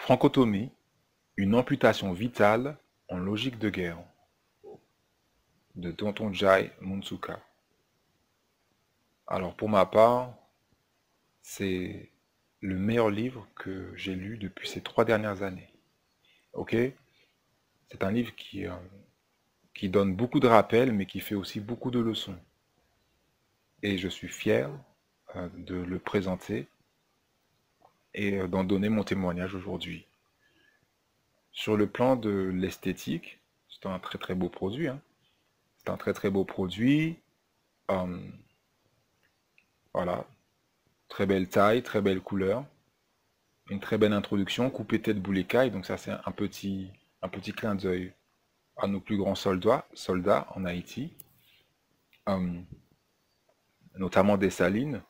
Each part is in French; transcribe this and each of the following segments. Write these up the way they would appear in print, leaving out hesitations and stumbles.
Francotomie, une amputation vitale en logique de guerre, de Thontonjai Mutsuka. Alors pour ma part, c'est le meilleur livre que j'ai lu depuis ces 3 dernières années. Ok? C'est un livre qui donne beaucoup de rappels, mais qui fait aussi beaucoup de leçons. Et je suis fier de le présenter et d'en donner mon témoignage aujourd'hui. Sur le plan de l'esthétique, c'est un très très beau produit, hein. C'est un très très beau produit. euh, voilà, très belle taille, très belle couleur, une très belle introduction, coupé tête boule écaille. Donc ça c'est un petit clin d'œil à nos plus grands soldats en Haïti, euh, notamment Dessalines.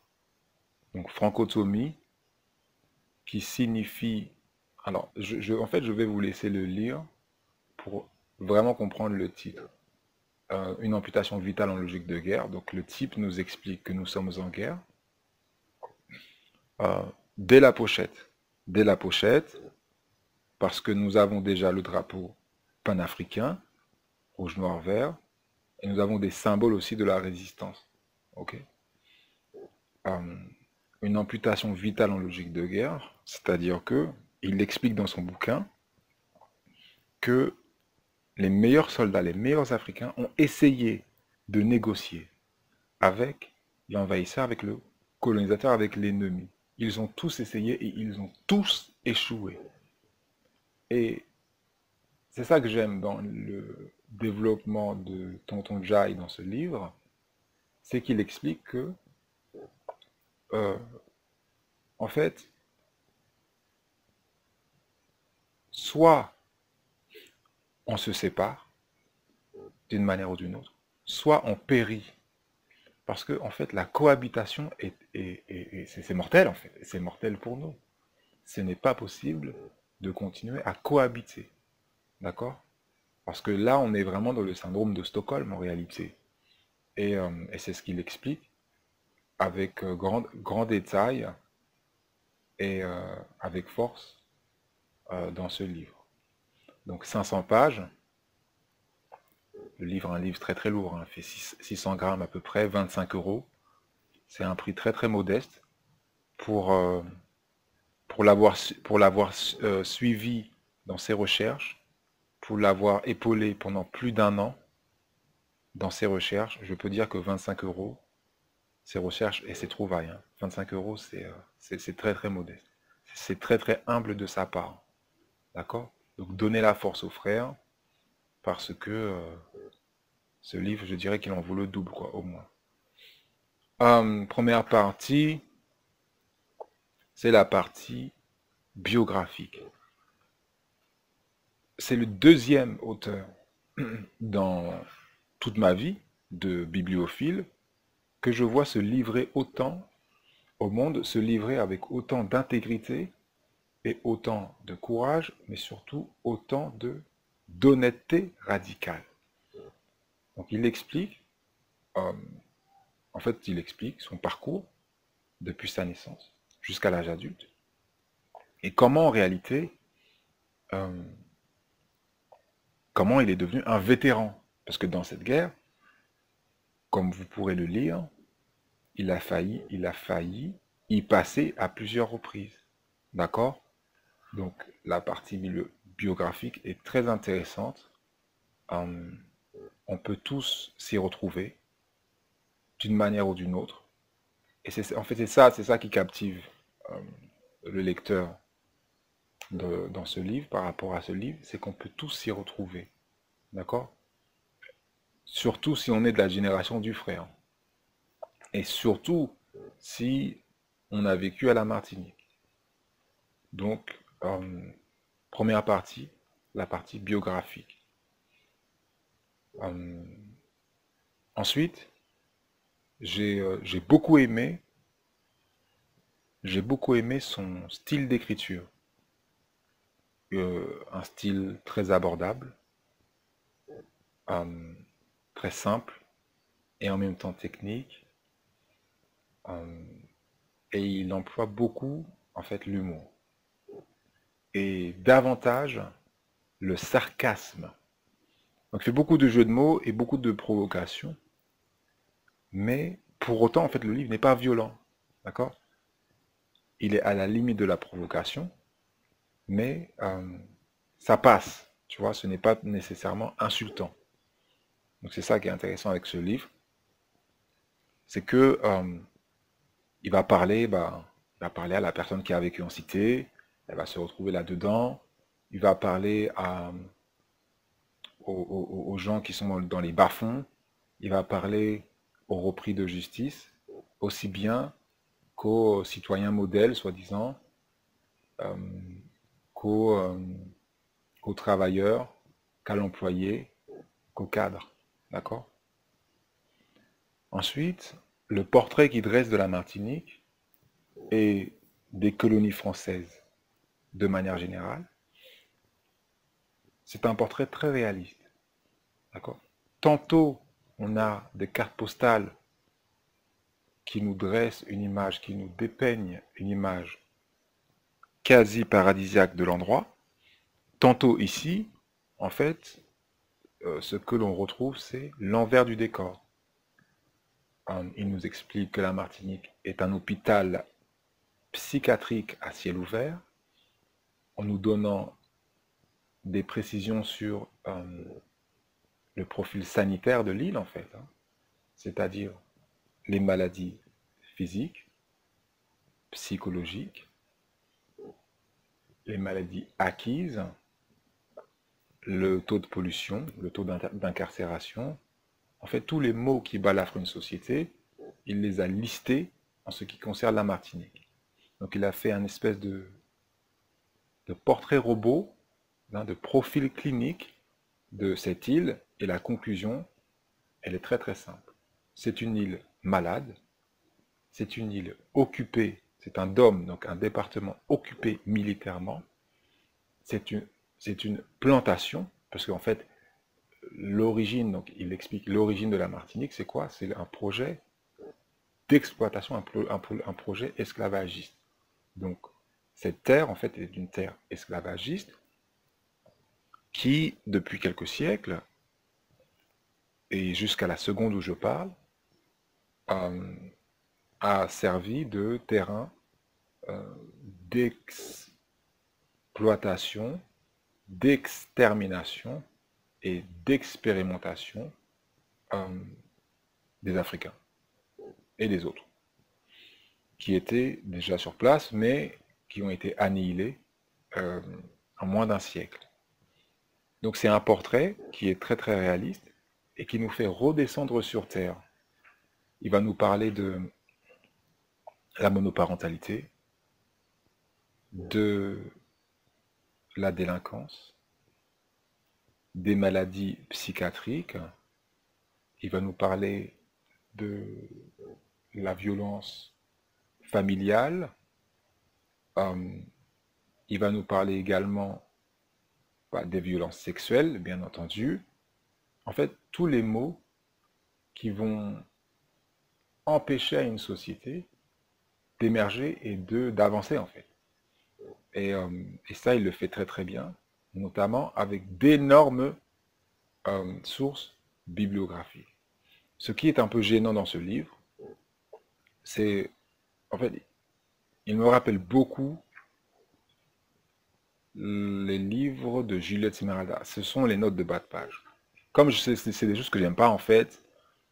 Donc francotomie, qui signifie... Alors, en fait, je vais vous laisser le lire pour vraiment comprendre le titre. Une amputation vitale en logique de guerre. Donc le type nous explique que nous sommes en guerre. Euh, dès la pochette. Dès la pochette, parce que nous avons déjà le drapeau panafricain, rouge, noir, vert, et nous avons des symboles aussi de la résistance. Ok. Euh, une amputation vitale en logique de guerre, c'est-à-dire que il explique dans son bouquin que les meilleurs soldats, les meilleurs Africains ont essayé de négocier avec l'envahisseur, avec le colonisateur, avec l'ennemi. Ils ont tous essayé et ils ont tous échoué. Et c'est ça que j'aime dans le développement de Tonton Jai dans ce livre, c'est qu'il explique que, euh, en fait, soit on se sépare d'une manière ou d'une autre, soit on périt. Parce que, en fait, la cohabitation c'est mortel, en fait. C'est mortel pour nous. Ce n'est pas possible de continuer à cohabiter. D'accord? Parce que là, on est vraiment dans le syndrome de Stockholm, en réalité. Et c'est ce qu'il explique avec grand détail et avec force dans ce livre. Donc 500 pages, le livre est un livre très très lourd, hein, fait 600 grammes à peu près, 25 euros. C'est un prix très très modeste pour, euh, pour l'avoir suivi dans ses recherches, pour l'avoir épaulé pendant plus d'1 an dans ses recherches. Je peux dire que 25 euros, ses recherches et ses trouvailles, hein, 25 euros, c'est très très modeste. C'est très très humble de sa part. D'accord? Donc donner la force aux frères, parce que ce livre, je dirais qu'il en vaut le double, quoi, au moins. Première partie, c'est la partie biographique. C'est le deuxième auteur dans toute ma vie de bibliophile que je vois se livrer autant au monde, se livrer avec autant d'intégrité et autant de courage, mais surtout autant de d'honnêteté radicale. Donc il explique, euh, en fait, il explique son parcours depuis sa naissance jusqu'à l'âge adulte et comment en réalité, euh, comment il est devenu un vétéran. Parce que dans cette guerre, comme vous pourrez le lire, il a failli y passer à plusieurs reprises. D'accord? Donc la partie biographique est très intéressante. Euh, on peut tous s'y retrouver d'une manière ou d'une autre. Et en fait c'est ça qui captive euh, le lecteur dans ce livre, par rapport à ce livre, c'est qu'on peut tous s'y retrouver. D'accord? Surtout si on est de la génération du frère. Et surtout si on a vécu à la Martinique. Donc, première partie, la partie biographique. Euh, ensuite, j'ai beaucoup aimé son style d'écriture. Un style très abordable, euh, très simple et en même temps technique. euh, et il emploie beaucoup, en fait, l'humour. et davantage le sarcasme. Donc il fait beaucoup de jeux de mots et beaucoup de provocations, mais pour autant, en fait, le livre n'est pas violent. D'accord? Il est à la limite de la provocation, mais ça passe. Tu vois, ce n'est pas nécessairement insultant. Donc c'est ça qui est intéressant avec ce livre, c'est que il va parler à la personne qui a vécu en cité, elle va se retrouver là-dedans. Il va parler aux gens qui sont dans les bas-fonds. Il va parler aux repris de justice, aussi bien qu'aux citoyens modèles, soi-disant, euh, qu'aux qu'aux travailleurs, qu'à l'employé, qu'au cadre. D'accord? Ensuite, le portrait qu'il dresse de la Martinique et des colonies françaises de manière générale, c'est un portrait très réaliste. D'accord? Tantôt, on a des cartes postales qui nous dressent une image, qui nous dépeignent une image quasi paradisiaque de l'endroit. Tantôt ici, en fait, ce que l'on retrouve, c'est l'envers du décor. Il nous explique que la Martinique est un hôpital psychiatrique à ciel ouvert, en nous donnant des précisions sur le profil sanitaire de l'île, en fait, hein, c'est-à-dire les maladies physiques, psychologiques, les maladies acquises, le taux de pollution, le taux d'incarcération. En fait, tous les maux qui balafrent une société, il les a listés en ce qui concerne la Martinique. Donc il a fait un espèce de portrait robot, hein, de profil clinique de cette île, et la conclusion, elle est très très simple. C'est une île malade, c'est une île occupée, c'est un DOM, donc un département occupé militairement, c'est une plantation, parce qu'en fait, l'origine, donc il explique l'origine de la Martinique, c'est quoi? C'est un projet d'exploitation, un projet esclavagiste. Donc, cette terre, en fait, est une terre esclavagiste qui, depuis quelques siècles, et jusqu'à la seconde où je parle, euh, a servi de terrain d'exploitation, d'extermination et d'expérimentation euh, des Africains et des autres, qui étaient déjà sur place, mais qui ont été annihilés euh, en moins d'un siècle. Donc c'est un portrait qui est très très réaliste et qui nous fait redescendre sur Terre. Il va nous parler de la monoparentalité, de la délinquance, des maladies psychiatriques. Il va nous parler de la violence familiale. Euh, il va nous parler également des violences sexuelles, bien entendu. En fait, tous les mots qui vont empêcher à une société d'émerger et d'avancer, en fait. Et ça, il le fait très très bien, notamment avec d'énormes sources bibliographiques. Ce qui est un peu gênant dans ce livre, c'est, en fait, il me rappelle beaucoup les livres de Juliette Smeralda. Ce sont les notes de bas de page. Comme c'est des choses que j'aime pas en fait,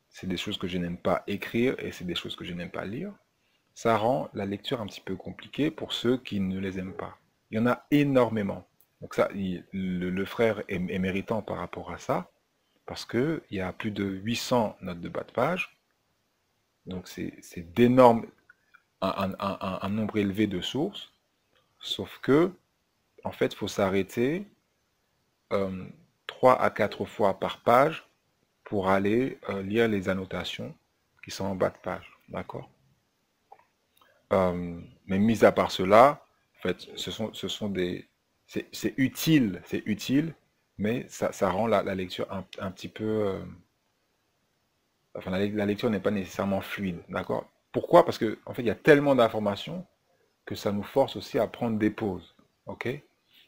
c'est des choses que je n'aime pas écrire et c'est des choses que je n'aime pas lire, ça rend la lecture un petit peu compliquée pour ceux qui ne les aiment pas. Il y en a énormément. Donc ça, le frère est méritant par rapport à ça, parce qu'il y a plus de 800 notes de bas de page, donc c'est d'énormes, un nombre élevé de sources, sauf que, en fait, il faut s'arrêter euh, 3 à 4 fois par page pour aller lire les annotations qui sont en bas de page, d'accord? Mais mis à part cela, en fait, ce sont des... c'est utile, mais ça rend la lecture un petit peu... enfin, la lecture n'est pas nécessairement fluide, d'accord? Pourquoi? Parce que, en fait, il y a tellement d'informations que ça nous force aussi à prendre des pauses, ok?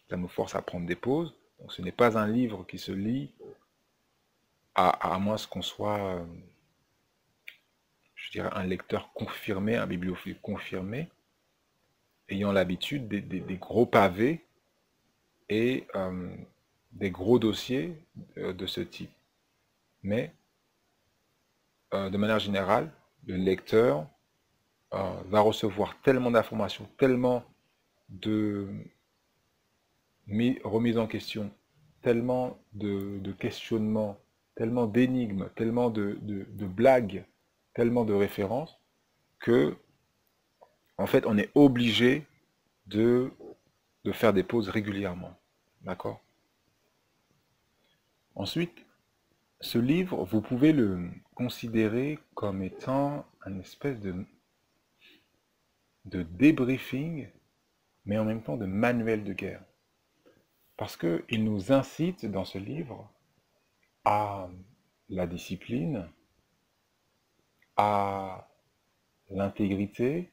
ça nous force à prendre des pauses. Donc ce n'est pas un livre qui se lit à moins qu'on soit, je dirais, un lecteur confirmé, un bibliophile confirmé, ayant l'habitude des gros pavés et des gros dossiers de ce type. Mais de manière générale, le lecteur va recevoir tellement d'informations, tellement de remise en question, tellement de questionnements, tellement d'énigmes, tellement de blagues, tellement de références, que en fait on est obligé de, de faire des pauses régulièrement. D'accord? Ensuite, ce livre, vous pouvez le considérer comme étant une espèce de débriefing, mais en même temps de manuel de guerre. Parce qu'il nous incite dans ce livre à la discipline, à l'intégrité,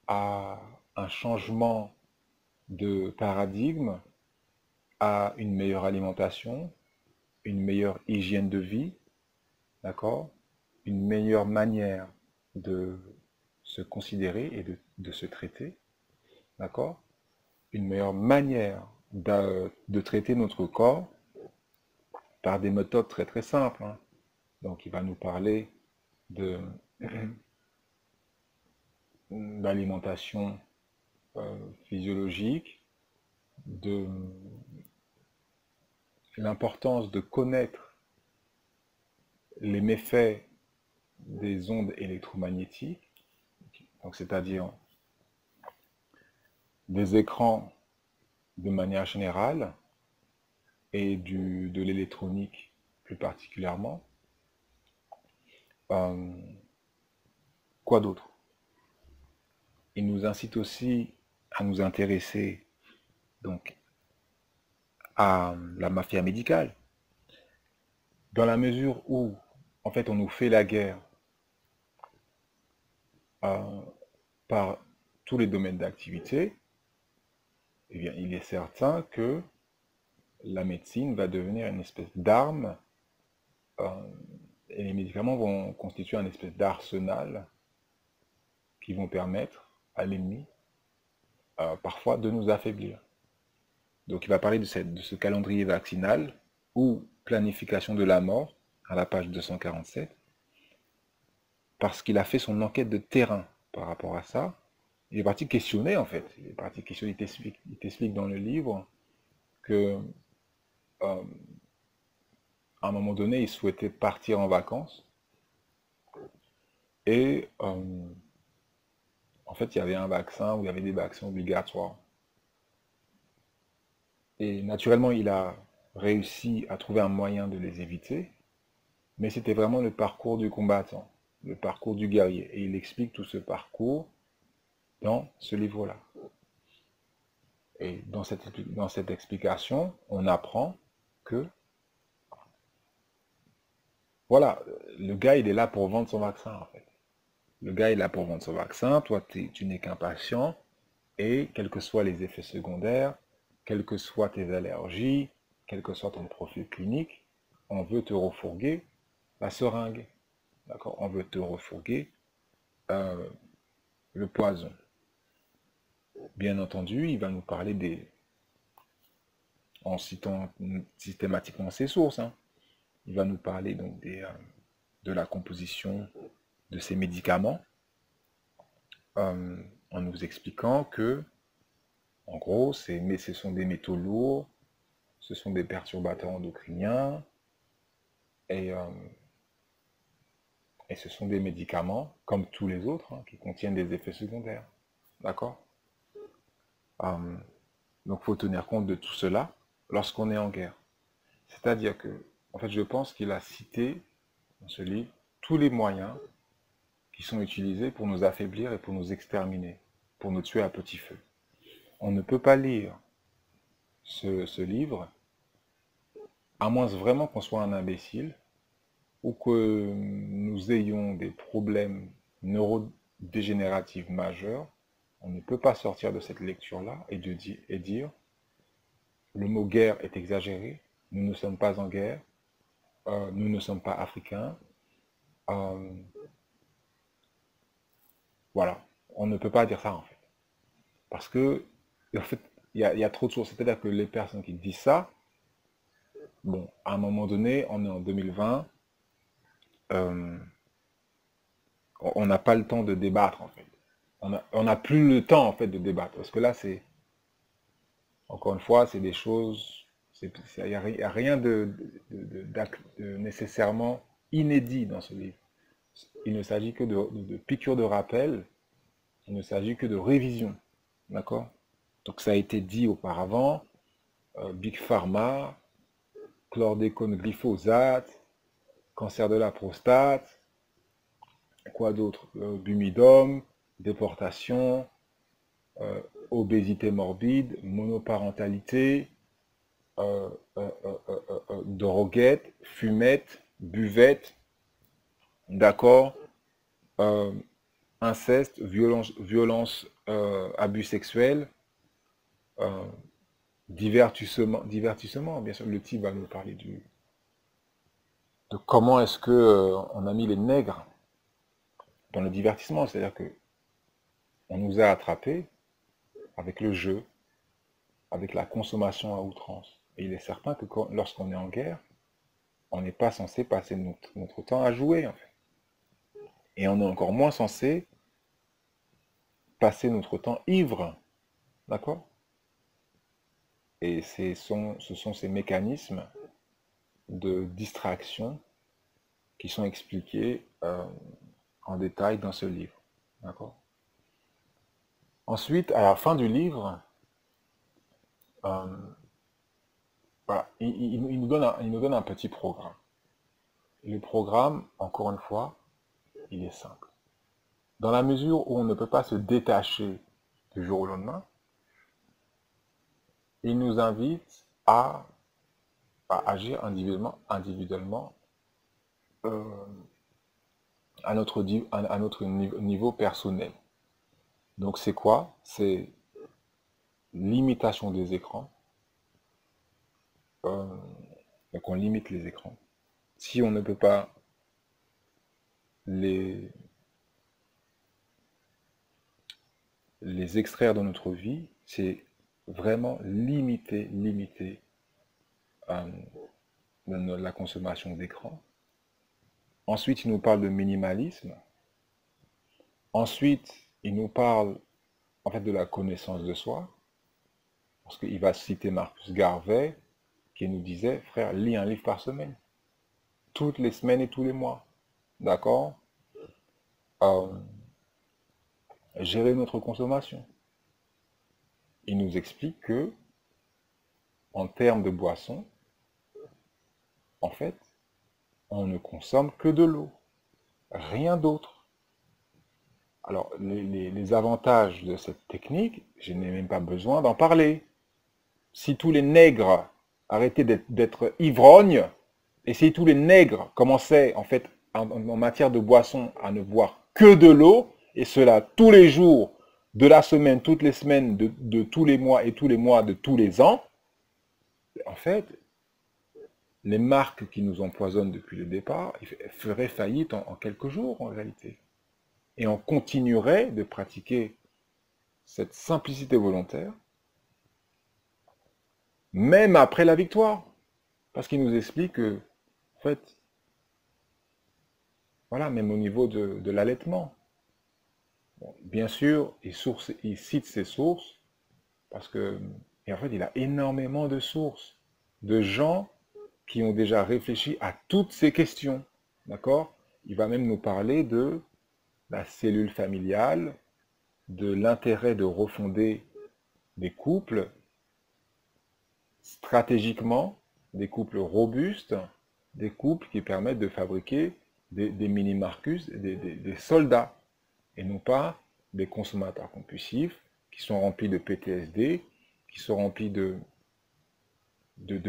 à un changement de paradigme, à une meilleure alimentation, une meilleure hygiène de vie, d'accord? Une meilleure manière de se considérer et de se traiter, d'accord? Une meilleure manière de traiter notre corps par des méthodes très très simples, hein. Donc il va nous parler de d'alimentation physiologique, de l'importance de connaître les méfaits des ondes électromagnétiques, donc c'est-à-dire des écrans de manière générale et de l'électronique plus particulièrement. Euh, quoi d'autre? Il nous incite aussi à nous intéresser donc à la mafia médicale, dans la mesure où en fait on nous fait la guerre euh, par tous les domaines d'activité. Eh bien, il est certain que la médecine va devenir une espèce d'arme et les médicaments vont constituer un espèce d'arsenal qui vont permettre à l'ennemi parfois de nous affaiblir. Donc il va parler de ce calendrier vaccinal ou planification de la mort à la page 247 parce qu'il a fait son enquête de terrain par rapport à ça. Il est parti questionner en fait. Il est parti questionner, il t'explique dans le livre que à un moment donné, il souhaitait partir en vacances et en fait, il y avait un vaccin ou il y avait des vaccins obligatoires. Et naturellement, il a réussi à trouver un moyen de les éviter, mais c'était vraiment le parcours du combattant, le parcours du guerrier. Et il explique tout ce parcours dans ce livre-là. Et dans cette explication, on apprend que, voilà, le gars, il est là pour vendre son vaccin, en fait. Le gars est là pour vendre son vaccin, toi, tu n'es qu'un patient, et quels que soient les effets secondaires, quelles que soient tes allergies, quel que soit ton profil clinique, on veut te refourguer la seringue, d'accord? On veut te refourguer euh, le poison. Bien entendu, il va nous parler en citant systématiquement ses sources, hein. Il va nous parler donc de la composition de ces médicaments, en nous expliquant que, en gros, ce sont des métaux lourds, ce sont des perturbateurs endocriniens, et, euh, et ce sont des médicaments, comme tous les autres, hein, qui contiennent des effets secondaires. D'accord? Euh, donc il faut tenir compte de tout cela lorsqu'on est en guerre. C'est-à-dire que, en fait, je pense qu'il a cité dans ce livre tous les moyens qui sont utilisés pour nous affaiblir et pour nous exterminer, pour nous tuer à petit feu. On ne peut pas lire ce livre, à moins vraiment qu'on soit un imbécile, ou que nous ayons des problèmes neurodégénératifs majeurs. On ne peut pas sortir de cette lecture-là et dire le mot guerre est exagéré. Nous ne sommes pas en guerre. Nous ne sommes pas africains. Euh, voilà. On ne peut pas dire ça en fait. Parce que, en fait, il y a trop de sources. C'est-à-dire que les personnes qui disent ça, bon, à un moment donné, on est en 2020, euh, on n'a pas le temps de débattre en fait. On n'a plus le temps en fait de débattre. Parce que là, c'est, encore une fois, c'est des choses, il n'y a rien de nécessairement inédit dans ce livre. Il ne s'agit que de piqûres de rappel, il ne s'agit que de révision. D'accord? Donc ça a été dit auparavant, Big Pharma, chlordécone glyphosate, cancer de la prostate, quoi d'autre? Bumidum, déportation, euh, obésité morbide, monoparentalité, droguette, fumette, buvette, d'accord, euh, inceste, abus sexuels, euh, divertissement, bien sûr, le type va nous parler de comment est-ce que on a mis les nègres dans le divertissement, c'est-à-dire que on nous a attrapés avec le jeu, avec la consommation à outrance. Et il est certain que lorsqu'on est en guerre, on n'est pas censé passer notre temps à jouer, en fait. Et on est encore moins censé passer notre temps ivre, d'accord? Et ce sont ces mécanismes de distraction qui sont expliqués en détail dans ce livre, d'accord? Ensuite, à la fin du livre, euh, voilà, il nous donne un petit programme. Et le programme, encore une fois, il est simple. Dans la mesure où on ne peut pas se détacher du jour au lendemain, il nous invite à agir individuellement euh, à notre niveau personnel. Donc c'est quoi? C'est limitation des écrans. Euh, donc on limite les écrans. Si on ne peut pas les, les extraire dans notre vie, c'est vraiment limiter euh, la consommation d'écran. Ensuite, il nous parle de minimalisme. Ensuite, il nous parle en fait de la connaissance de soi, parce qu'il va citer Marcus Garvey, qui nous disait, frère, lis un livre par semaine, toutes les semaines et tous les mois. D'accord? euh, Gérer notre consommation. Il nous explique que, en termes de boissons, en fait, on ne consomme que de l'eau, rien d'autre. Alors, les avantages de cette technique, je n'ai même pas besoin d'en parler. Si tous les nègres arrêtaient d'être ivrognes, et si tous les nègres commençaient, en fait, en matière de boisson, à ne boire que de l'eau, et cela tous les jours de la semaine, toutes les semaines, de tous les mois et tous les mois de tous les ans, en fait, les marques qui nous empoisonnent depuis le départ feraient faillite en quelques jours en réalité. Et on continuerait de pratiquer cette simplicité volontaire, même après la victoire. Parce qu'il nous explique que, en fait, voilà, même au niveau de l'allaitement. Bon, bien sûr, il cite ses sources, parce que, et en fait, il a énormément de sources, de gens qui ont déjà réfléchi à toutes ces questions. D'accord? Il va même nous parler de la cellule familiale, de l'intérêt de refonder des couples stratégiquement, des couples robustes, des couples qui permettent de fabriquer des mini-Marcus, des soldats, et non pas des consommateurs compulsifs qui sont remplis de PTSD, qui sont remplis de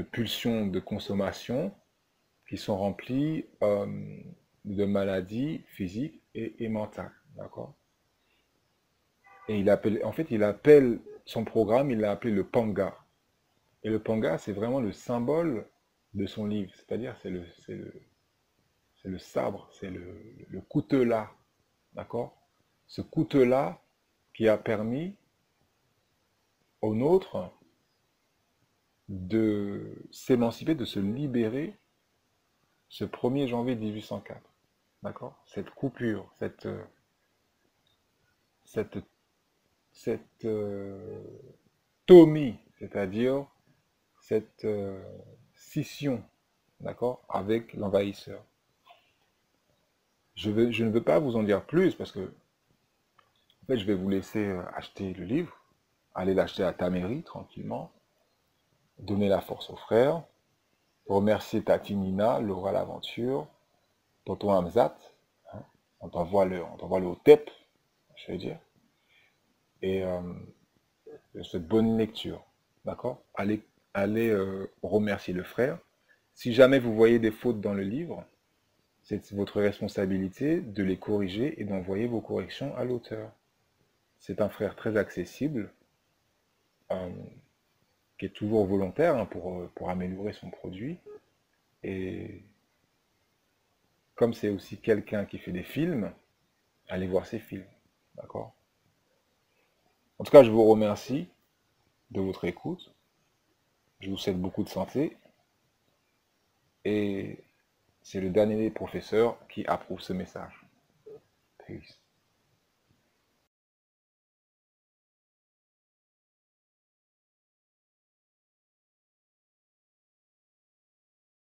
pulsions de consommation, qui sont remplis de maladies physiques et mentales. D'accord? Et il appelle son programme, il l'a appelé le Panga. Et le panga, c'est vraiment le symbole de son livre. C'est-à-dire, c'est le sabre, c'est le coutelas. D'accord? Ce coutelas qui a permis aux nôtres de s'émanciper, de se libérer ce 1er janvier 1804. D'accord? Cette coupure, cette, cette tomie, c'est-à-dire cette scission, d'accord, avec l'envahisseur. Je ne veux pas vous en dire plus parce que, en fait, je vais vous laisser acheter le livre, aller l'acheter à ta mairie tranquillement, donner la force aux frères, remercier Tati Nina, Laura l'Aventure, Tonton Hamzat, hein, on t'envoie le OTEP, je veux dire, et je souhaite bonne lecture, d'accord? Allez remercier le frère. Si jamais vous voyez des fautes dans le livre, c'est votre responsabilité de les corriger et d'envoyer vos corrections à l'auteur. C'est un frère très accessible, euh, qui est toujours volontaire hein, pour améliorer son produit. Et comme c'est aussi quelqu'un qui fait des films, allez voir ses films. D'accord? En tout cas, je vous remercie de votre écoute. Je vous souhaite beaucoup de santé. Et c'est le dernier professeur qui approuve ce message. Peace.